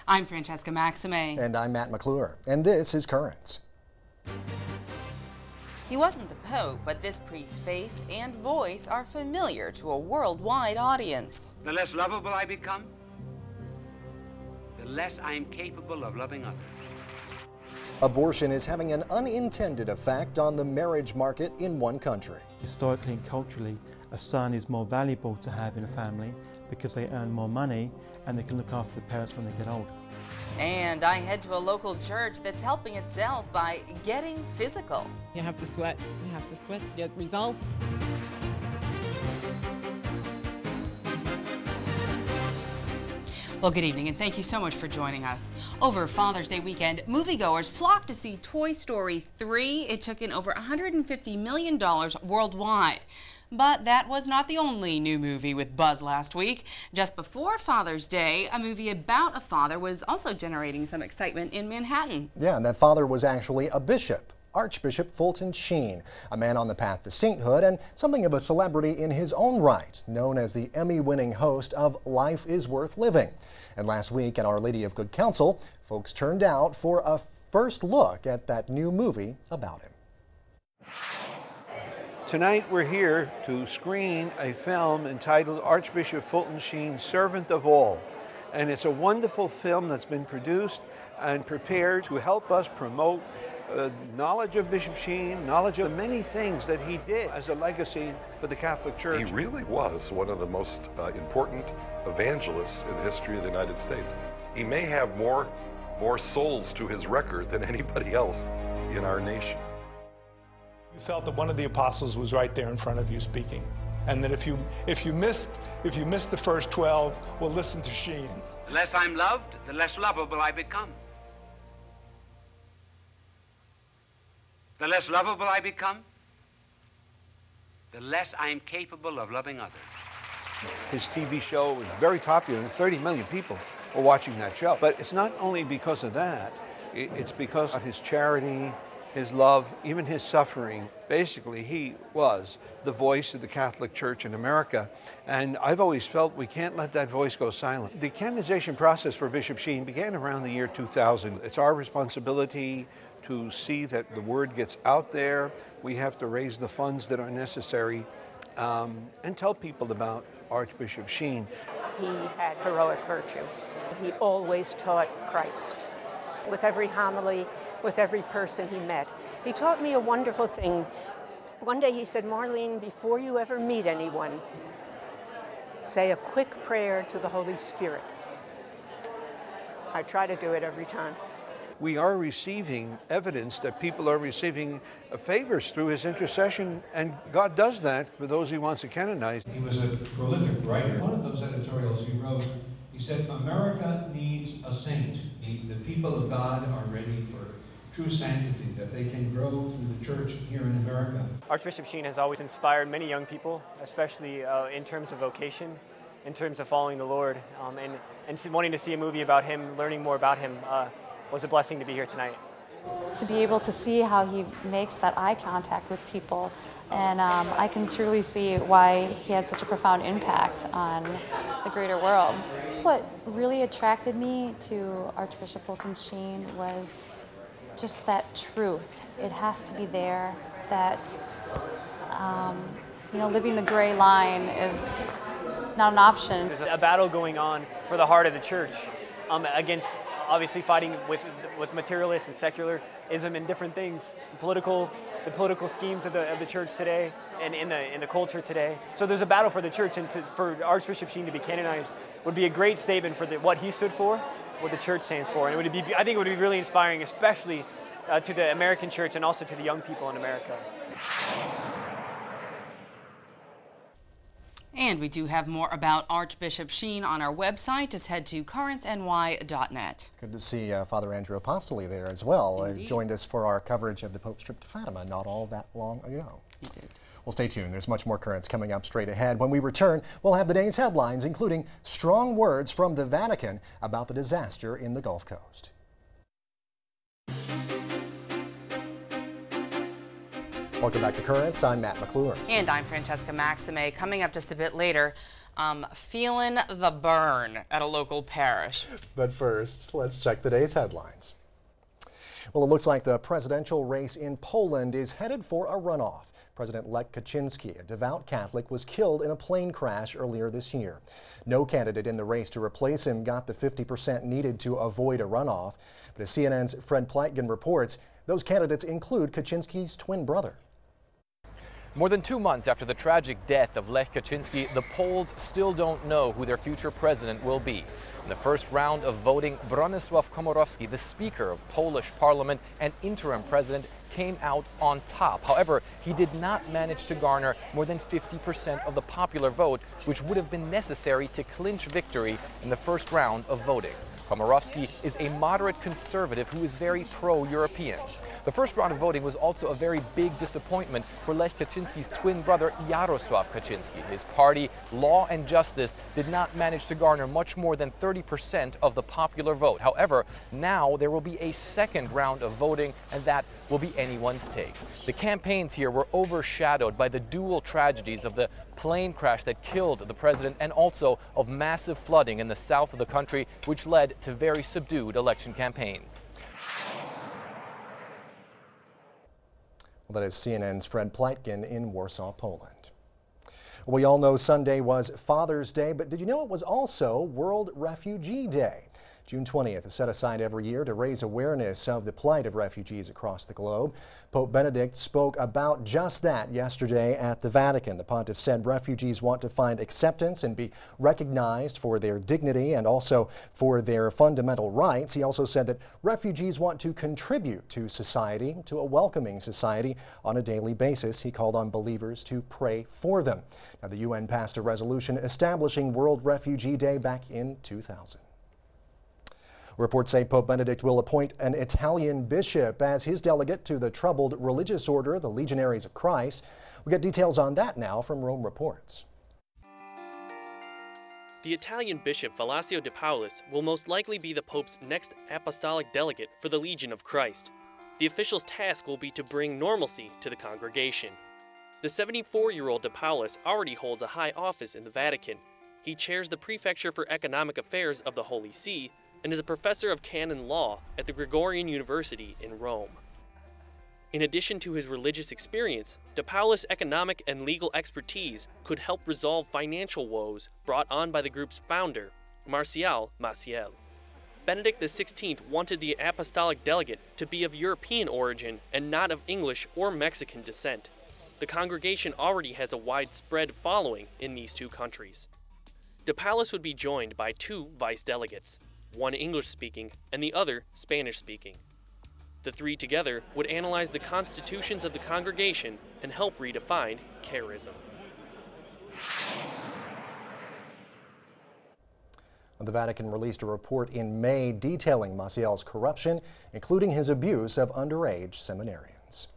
I'm Francesca Maxime. And I'm Matt McClure. And this is Currents. He wasn't the Pope, but this priest's face and voice are familiar to a worldwide audience. The less lovable I become, the less I am capable of loving others. Abortion is having an unintended effect on the marriage market in one country. Historically and culturally, a son is more valuable to have in a family because they earn more money and they can look after the parents when they get old. And I head to a local church that's helping itself by getting physical. You have to sweat. You have to sweat to get results. Well, good evening, and thank you so much for joining us. Over Father's Day weekend, moviegoers flocked to see Toy Story 3. It took in over $150 million worldwide. But that was not the only new movie with buzz last week. Just before Father's Day, a movie about a father was also generating some excitement in Manhattan. Yeah, and that father was actually a bishop. Archbishop Fulton Sheen, a man on the path to sainthood and something of a celebrity in his own right, known as the Emmy-winning host of Life is Worth Living. And last week at Our Lady of Good Counsel, folks turned out for a first look at that new movie about him. Tonight we're here to screen a film entitled Archbishop Fulton Sheen, Servant of All. And it's a wonderful film that's been produced and prepared to help us promote knowledge of Bishop Sheen, knowledge of many things that he did as a legacy for the Catholic Church. He really was one of the most important evangelists in the history of the United States. He may have more souls to his record than anybody else in our nation. You felt that one of the apostles was right there in front of you speaking, and that if you missed the first 12, well, listen to Sheen. The less I'm loved, the less lovable I become. The less lovable I become, the less I am capable of loving others. His TV show was very popular, and 30 million people were watching that show. But it's not only because of that, it's because of his charity, his love, even his suffering. Basically, he was the voice of the Catholic Church in America, and I've always felt we can't let that voice go silent. The canonization process for Bishop Sheen began around the year 2000. It's our responsibility to see that the word gets out there. We have to raise the funds that are necessary and tell people about Archbishop Sheen. He had heroic virtue. He always taught Christ. With every homily, with every person he met. He taught me a wonderful thing. One day he said, Marlene, before you ever meet anyone, say a quick prayer to the Holy Spirit. I try to do it every time. We are receiving evidence that people are receiving favors through his intercession, and God does that for those he wants to canonize. He was a prolific writer. One of those editorials he wrote, he said, America needs a saint. The people of God are ready for true sanctity, that they can grow through the church here in America. Archbishop Sheen has always inspired many young people, especially in terms of vocation, in terms of following the Lord, and wanting to see a movie about him, learning more about him, was a blessing to be here tonight. To be able to see how he makes that eye contact with people, and I can truly see why he has such a profound impact on the greater world. What really attracted me to Archbishop Fulton Sheen was just that truth. It has to be there, that living the gray line is not an option. There's a battle going on for the heart of the church against obviously fighting with materialist and secularism and different things, the political schemes of the church today and in the culture today. So there's a battle for the church, and for Archbishop Sheen to be canonized would be a great statement for what he stood for, what the church stands for, and I think it would be really inspiring, especially to the American church and also to the young people in America. And we do have more about Archbishop Sheen on our website. Just head to currentsny.net. Good to see Father Andrew Apostoli there as well. Joined us for our coverage of the Pope's trip to Fatima not all that long ago. He did. Well, stay tuned. There's much more Currents coming up straight ahead. When we return, we'll have the day's headlines, including strong words from the Vatican about the disaster in the Gulf Coast. Welcome back to Currents. I'm Matt McClure. And I'm Francesca Maxime. Coming up just a bit later, feeling the burn at a local parish. But first, let's check the day's headlines. Well, it looks like the presidential race in Poland is headed for a runoff. President Lech Kaczynski, a devout Catholic, was killed in a plane crash earlier this year. No candidate in the race to replace him got the 50% needed to avoid a runoff. But as CNN's Fred Pleitgen reports, those candidates include Kaczynski's twin brother. More than 2 months after the tragic death of Lech Kaczynski, the Poles still don't know who their future president will be. In the first round of voting, Bronisław Komorowski, the Speaker of Polish Parliament and interim president, came out on top. However, he did not manage to garner more than 50% of the popular vote, which would have been necessary to clinch victory in the first round of voting. Komorowski is a moderate conservative who is very pro-European. The first round of voting was also a very big disappointment for Lech Kaczynski's twin brother Jarosław Kaczynski. His party, Law and Justice, did not manage to garner much more than 30% of the popular vote. However, now there will be a second round of voting, and that will be anyone's take. The campaigns here were overshadowed by the dual tragedies of the plane crash that killed the president and also of massive flooding in the south of the country, which led to very subdued election campaigns. Well, that is CNN's Fred Pleitgen in Warsaw, Poland. We all know Sunday was Father's Day, but did you know it was also World Refugee Day? June 20th is set aside every year to raise awareness of the plight of refugees across the globe. Pope Benedict spoke about just that yesterday at the Vatican. The pontiff said refugees want to find acceptance and be recognized for their dignity and also for their fundamental rights. He also said that refugees want to contribute to society, to a welcoming society on a daily basis. He called on believers to pray for them. Now, the UN passed a resolution establishing World Refugee Day back in 2000. Reports say Pope Benedict will appoint an Italian bishop as his delegate to the troubled religious order, the Legionaries of Christ. We get details on that now from Rome Reports. The Italian bishop Vallasio de Paulus will most likely be the Pope's next apostolic delegate for the Legion of Christ. The official's task will be to bring normalcy to the congregation. The 74-year-old de Paulus already holds a high office in the Vatican. He chairs the Prefecture for Economic Affairs of the Holy See and is a professor of canon law at the Gregorian University in Rome. In addition to his religious experience, de Paulus' economic and legal expertise could help resolve financial woes brought on by the group's founder, Marcial Maciel. Benedict XVI wanted the apostolic delegate to be of European origin and not of English or Mexican descent. The congregation already has a widespread following in these two countries. De Paulus would be joined by two vice delegates, one English-speaking and the other Spanish-speaking. The three together would analyze the constitutions of the congregation and help redefine charism. The Vatican released a report in May detailing Maciel's corruption, including his abuse of underage seminarians.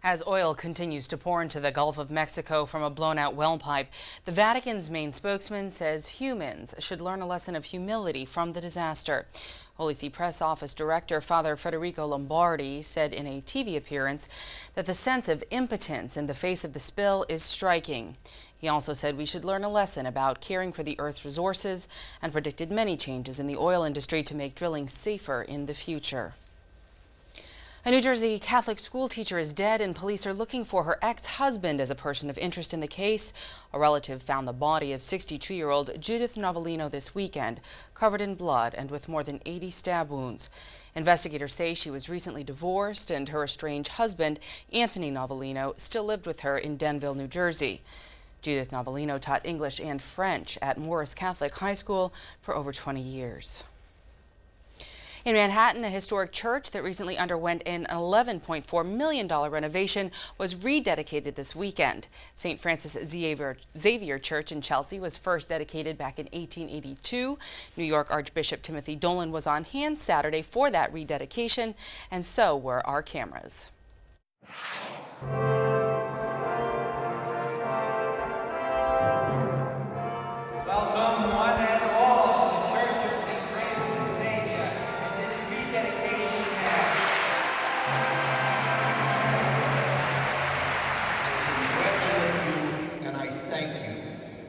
As oil continues to pour into the Gulf of Mexico from a blown-out well pipe, the Vatican's main spokesman says humans should learn a lesson of humility from the disaster. Holy See Press Office Director Father Federico Lombardi said in a TV appearance that the sense of impotence in the face of the spill is striking. He also said we should learn a lesson about caring for the Earth's resources and predicted many changes in the oil industry to make drilling safer in the future. A New Jersey Catholic school teacher is dead, and police are looking for her ex-husband as a person of interest in the case. A relative found the body of 62-year-old Judith Novellino this weekend, covered in blood and with more than 80 stab wounds. Investigators say she was recently divorced, and her estranged husband, Anthony Novellino, still lived with her in Denville, New Jersey. Judith Novellino taught English and French at Morris Catholic High School for over 20 years. In Manhattan, a historic church that recently underwent an $11.4 million renovation was rededicated this weekend. St. Francis Xavier Church in Chelsea was first dedicated back in 1882. New York Archbishop Timothy Dolan was on hand Saturday for that rededication, and so were our cameras. Welcome, one and all, to the Church of St. Francis Xavier in this rededication mass.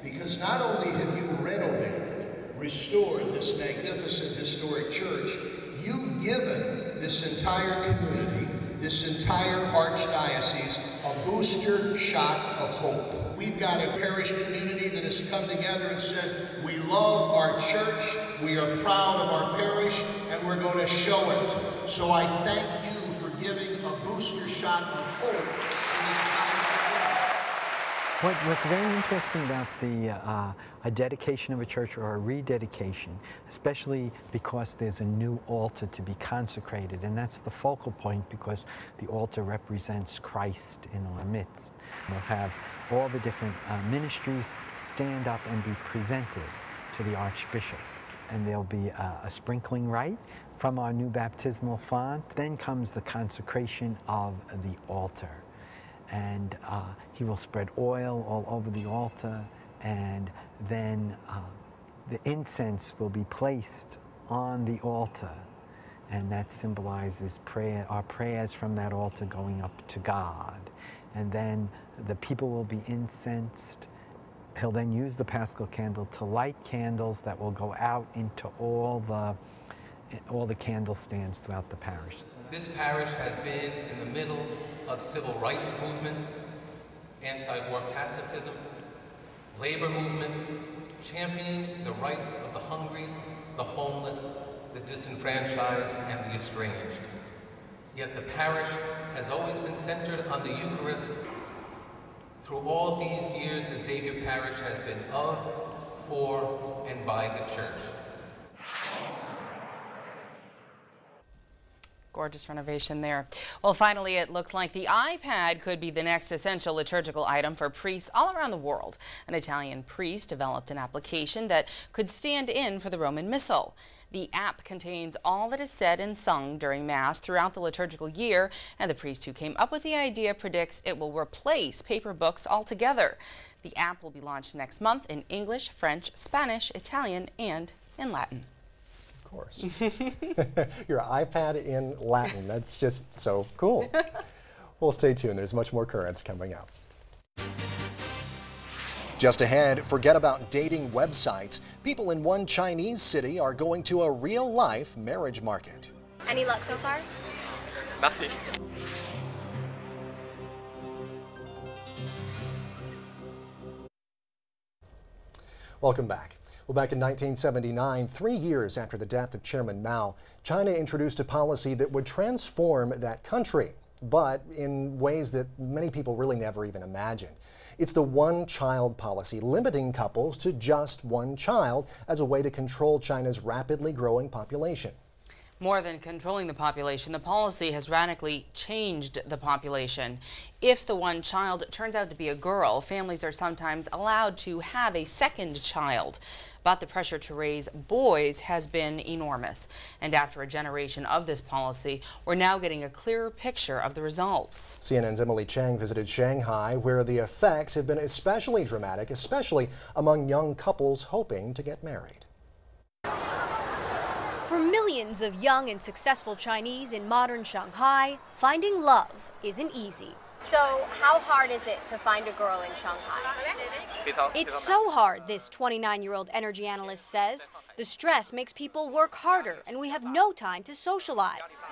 because not only have you renovated, restored this magnificent historic church, you've given this entire community, this entire archdiocese, a booster shot of hope. We've got a parish community that has come together and said, we love our church, we are proud of our parish, and we're going to show it. So I thank you for giving a booster shot of hope. What's very interesting about a dedication of a church or a rededication, especially because there's a new altar to be consecrated, and that's the focal point because the altar represents Christ in our midst. We'll have all the different ministries stand up and be presented to the Archbishop, and there'll be a sprinkling rite from our new baptismal font. Then comes the consecration of the altar. And he will spread oil all over the altar, and then the incense will be placed on the altar, and that symbolizes prayer, our prayers from that altar going up to God. And then the people will be incensed. He'll then use the Paschal candle to light candles that will go out into all the candle stands throughout the parish. This parish has been in the middle of civil rights movements, anti-war pacifism, labor movements, championing the rights of the hungry, the homeless, the disenfranchised, and the estranged. Yet the parish has always been centered on the Eucharist. Through all these years, the Xavier Parish has been of, for, and by the church. Gorgeous renovation there. Well, finally, it looks like the iPad could be the next essential liturgical item for priests all around the world. An Italian priest developed an application that could stand in for the Roman Missal. The app contains all that is said and sung during Mass throughout the liturgical year, and the priest who came up with the idea predicts it will replace paper books altogether. The app will be launched next month in English, French, Spanish, Italian, and in Latin. Of course. Your iPad in Latin. That's just so cool. Well, stay tuned. There's much more currents coming up. Just ahead, forget about dating websites. People in one Chinese city are going to a real-life marriage market. Any luck so far? Merci. Welcome back. Well, back in 1979, 3 years after the death of Chairman Mao, China introduced a policy that would transform that country, but in ways that many people really never even imagined. It's the one-child policy, limiting couples to just one child as a way to control China's rapidly growing population. More than controlling the population, the policy has radically changed the population. If the one child turns out to be a girl, families are sometimes allowed to have a second child. But the pressure to raise boys has been enormous. And after a generation of this policy, we're now getting a clearer picture of the results. CNN's Emily Chang visited Shanghai, where the effects have been especially dramatic, especially among young couples hoping to get married. For millions of young and successful Chinese in modern Shanghai, finding love isn't easy. So how hard is it to find a girl in Shanghai? It's so hard, this 29-year-old energy analyst says. The stress makes people work harder, and we have no time to socialize.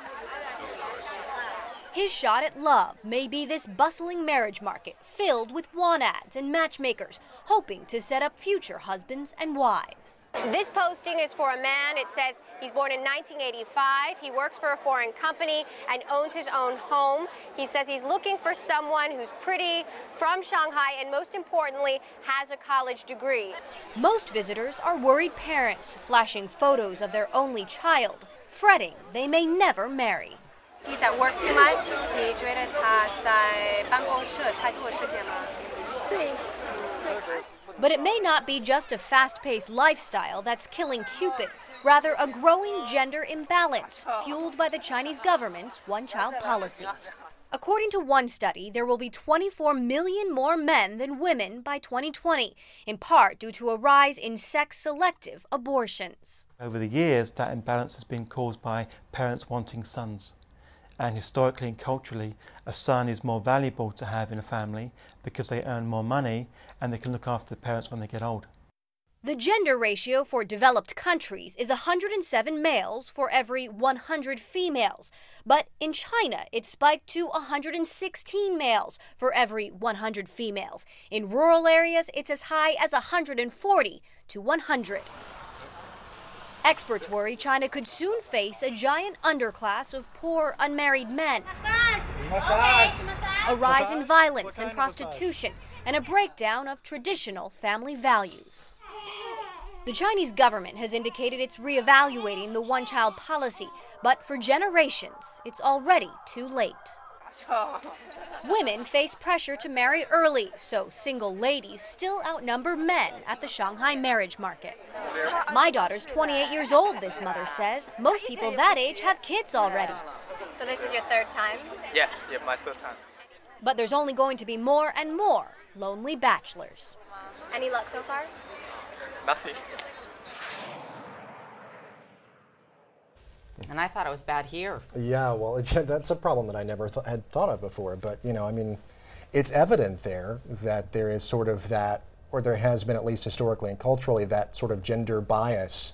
His shot at love may be this bustling marriage market filled with want ads and matchmakers, hoping to set up future husbands and wives. This posting is for a man. It says he's born in 1985. He works for a foreign company and owns his own home. He says he's looking for someone who's pretty, from Shanghai, and most importantly, has a college degree. Most visitors are worried parents, flashing photos of their only child, fretting they may never marry. He's at work too much. But it may not be just a fast-paced lifestyle that's killing Cupid, rather a growing gender imbalance fueled by the Chinese government's one-child policy. According to one study, there will be 24 million more men than women by 2020, in part due to a rise in sex-selective abortions. Over the years, that imbalance has been caused by parents wanting sons. And historically and culturally, a son is more valuable to have in a family because they earn more money and they can look after the parents when they get old. The gender ratio for developed countries is 107 males for every 100 females. But in China, it spiked to 116 males for every 100 females. In rural areas, it's as high as 140 to 100. Experts worry China could soon face a giant underclass of poor, unmarried men, a rise in violence and prostitution, and a breakdown of traditional family values. The Chinese government has indicated it's reevaluating the one-child policy, but for generations, it's already too late. Women face pressure to marry early, so single ladies still outnumber men at the Shanghai marriage market. My daughter's 28 years old, this mother says. Most people that age have kids already. So this is your third time? Yeah, my third time. But there's only going to be more and more lonely bachelors. Any luck so far? Nothing. And I thought it was bad here. Yeah, well, that's a problem that I never had thought of before. But, you know, I mean, it's evident there that there is sort of that, or there has been at least historically and culturally, that sort of gender bias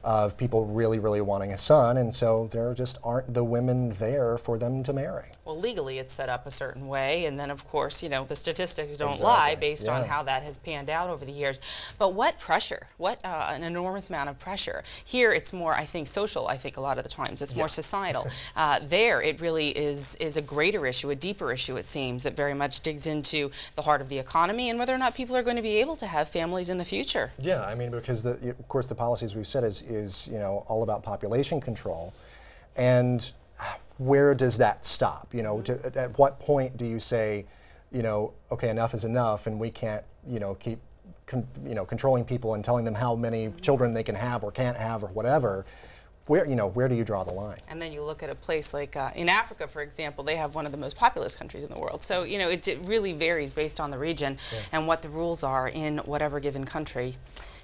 of people really, really wanting a son. And so there just aren't the women there for them to marry. Well, legally it's set up a certain way, and then of course, you know, the statistics don't lie based on how that has panned out over the years. But what pressure, what an enormous amount of pressure. Here it's more, I think, social, I think a lot of the times. It's more societal. There it really is a greater issue, a deeper issue it seems, that very much digs into the heart of the economy and whether or not people are going to be able to have families in the future. Yeah, I mean, because of course the policies we've said is you know, all about population control. And where does that stop? You know, at what point do you say, you know, okay, enough is enough, and we can't, you know, keep, controlling people and telling them how many children they can have or can't have or whatever? Where do you draw the line? And then you look at a place like in Africa, for example, they have one of the most populous countries in the world. So, you know, it really varies based on the region and what the rules are in whatever given country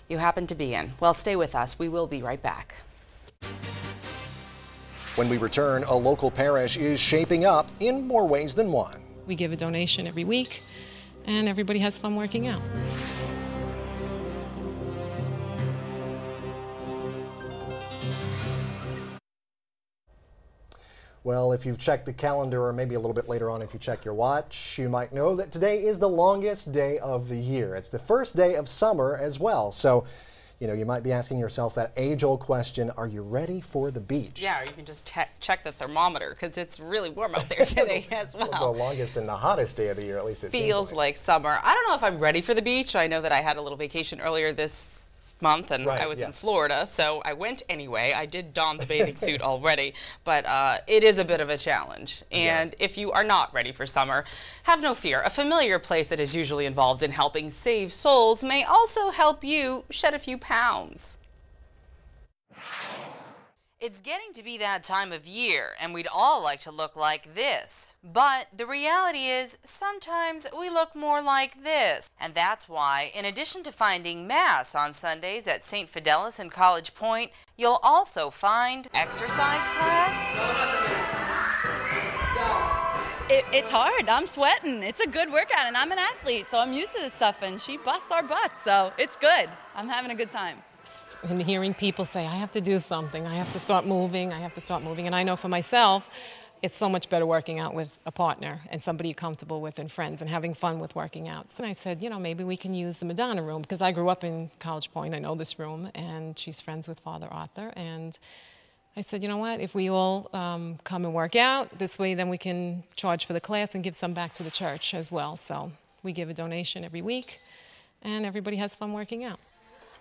you happen to be in. Well, stay with us. We will be right back. When we return, a local parish is shaping up in more ways than one. We give a donation every week, and everybody has fun working out. Well, if you've checked the calendar, or maybe a little bit later on if you check your watch, you might know that today is the longest day of the year. It's the first day of summer as well. So, you know, you might be asking yourself that age-old question, are you ready for the beach? Yeah, or you can just check the thermometer, because it's really warm out there today as well. The longest and the hottest day of the year, at least it feels like summer. I don't know if I'm ready for the beach. I know that I had a little vacation earlier this month, and I was in Florida, so I went anyway. I did don the bathing suit already, but it is a bit of a challenge. And if you are not ready for summer, have no fear. A familiar place that is usually involved in helping save souls may also help you shed a few pounds. It's getting to be that time of year, and we'd all like to look like this. But the reality is, sometimes we look more like this. And that's why, in addition to finding Mass on Sundays at St. Fidelis and College Point, you'll also find exercise class. It's hard. I'm sweating. It's a good workout, and I'm an athlete, so I'm used to this stuff, and she busts our butts, so it's good. I'm having a good time. And hearing people say, I have to do something, I have to start moving, I have to start moving. And I know for myself, it's so much better working out with a partner and somebody you're comfortable with and friends and having fun with working out. So I said, you know, maybe we can use the Madonna room, because I grew up in College Point. I know this room, and she's friends with Father Arthur. And I said, you know what, if we all come and work out, this way then we can charge for the class and give some back to the church as well. So we give a donation every week, and everybody has fun working out.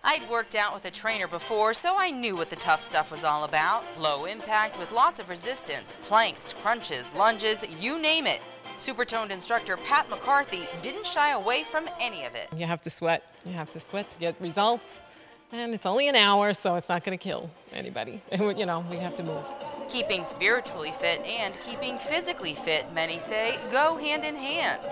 I'd worked out with a trainer before, so I knew what the tough stuff was all about. Low impact with lots of resistance, planks, crunches, lunges, you name it. Super-toned instructor Pat McCarthy didn't shy away from any of it. You have to sweat. You have to sweat to get results. And it's only an hour, so it's not going to kill anybody. You know, we have to move. Keeping spiritually fit and keeping physically fit, many say, go hand in hand.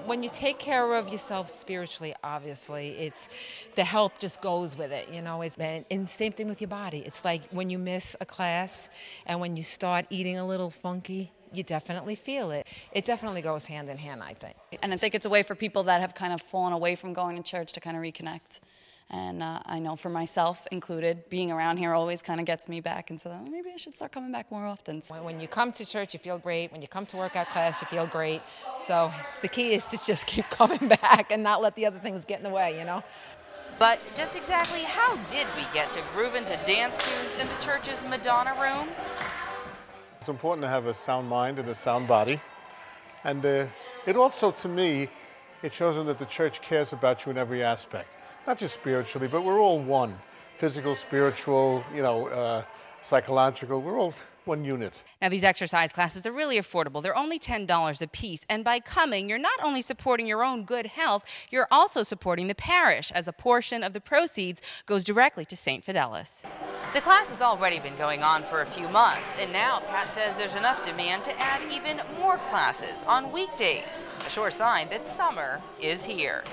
when you take care of yourself spiritually, obviously, it's the health just goes with it, you know. And same thing with your body. It's like when you miss a class and when you start eating a little funky, you definitely feel it. It definitely goes hand in hand, I think. And I think it's a way for people that have kind of fallen away from going to church to kind of reconnect. And I know for myself included, being around here always kind of gets me back. And so maybe I should start coming back more often. When you come to church, you feel great. When you come to workout class, you feel great. So the key is to just keep coming back and not let the other things get in the way, you know. But just exactly how did we get to grooving to dance tunes in the church's Madonna room? It's important to have a sound mind and a sound body. And it also, to me, it shows them that the church cares about you in every aspect. Not just spiritually, but we're all one. Physical, spiritual, psychological, we're all one unit. Now, these exercise classes are really affordable. They're only $10 a piece. And by coming, you're not only supporting your own good health, you're also supporting the parish, as a portion of the proceeds goes directly to St. Fidelis. The class has already been going on for a few months, and now Pat says there's enough demand to add even more classes on weekdays. A sure sign that summer is here.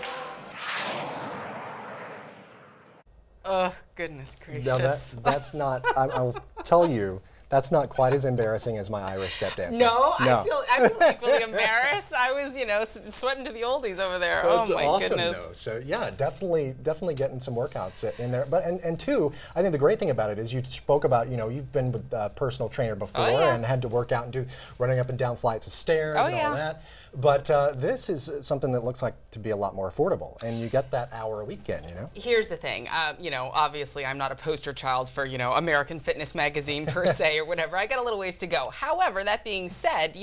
Oh, goodness gracious. No, that's not, I'll tell you, that's not quite as embarrassing as my Irish step dancing. No, I feel equally embarrassed. I was, sweating to the oldies over there. That's oh my awesome, goodness. though. So yeah, definitely getting some workouts in there. But and two, I think the great thing about it is you spoke about, you've been with a personal trainer before and had to work out and do running up and down flights of stairs and all that. But this is something that looks like to be a lot more affordable, and you get that hour a weekend, Here's the thing, obviously I'm not a poster child for, American Fitness Magazine per se or whatever. I got a little ways to go. However, that being said,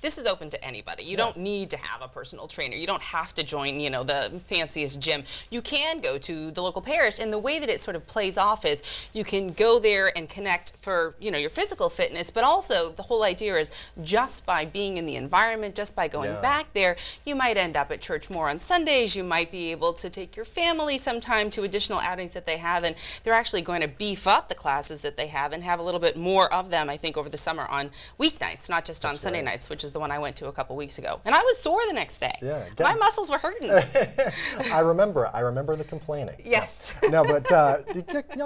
this is open to anybody. You don't need to have a personal trainer. You don't have to join, the fanciest gym. You can go to the local parish, and the way that it sort of plays off is you can go there and connect for, your physical fitness, but also the whole idea is just by being in the environment, just by going back there, you might end up at church more on Sundays. You might be able to take your family sometime to additional outings that they have, and they're actually going to beef up the classes that they have and have a little bit more of them, I think, over the summer on weeknights, not just on Sunday nights, which is the one I went to a couple weeks ago. And I was sore the next day. Yeah, my muscles were hurting. I remember the complaining. Yes. No, but you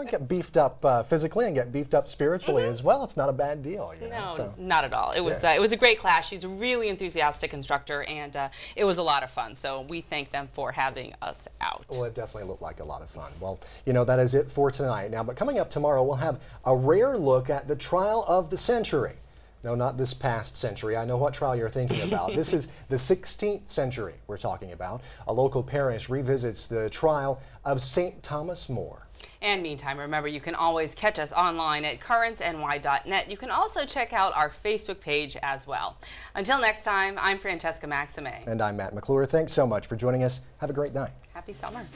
get beefed up physically and get beefed up spiritually as well. It's not a bad deal. No, not at all. It was a great class. She's a really enthusiastic instructor, and it was a lot of fun. So we thank them for having us out. Well, it definitely looked like a lot of fun. Well, that is it for tonight. Now, but coming up tomorrow, we'll have a rare look at the trial of the century. No, not this past century. I know what trial you're thinking about. This is the 16th century we're talking about. A local parish revisits the trial of St. Thomas More. And meantime, remember, you can always catch us online at currentsny.net. You can also check out our Facebook page as well. Until next time, I'm Francesca Maxime. And I'm Matt McClure. Thanks so much for joining us. Have a great night. Happy summer.